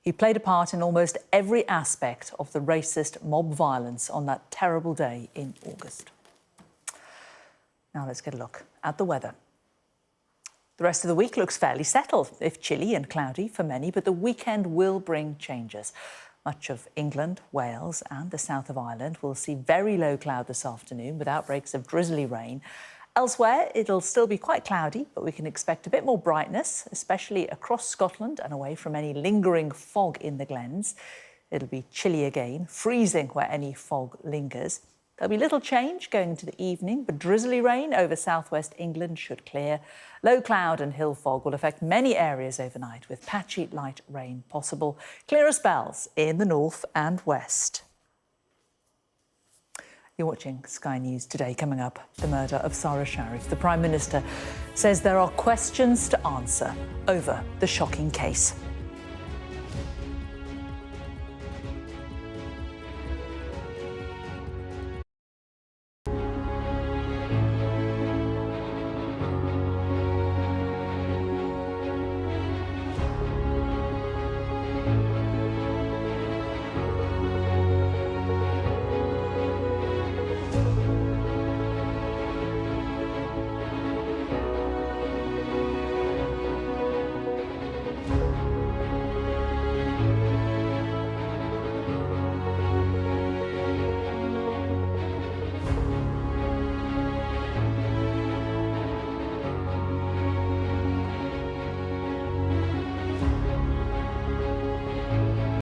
S1: he played a part in almost every aspect of the racist mob violence on that terrible day in August. Now let's get a look at the weather. The rest of the week looks fairly settled, if chilly and cloudy for many, but the weekend will bring changes. Much of England, Wales and the south of Ireland will see very low cloud this afternoon with outbreaks of drizzly rain. Elsewhere, it'll still be quite cloudy, but we can expect a bit more brightness, especially across Scotland and away from any lingering fog in the glens. It'll be chilly again, freezing where any fog lingers. There'll be little change going into the evening, but drizzly rain over southwest England should clear. Low cloud and hill fog will affect many areas overnight, with patchy light rain possible. Clearer spells in the north and west. You're watching Sky News Today. Coming up, the murder of Sarah Sharif. The Prime Minister says there are questions to answer over the shocking case.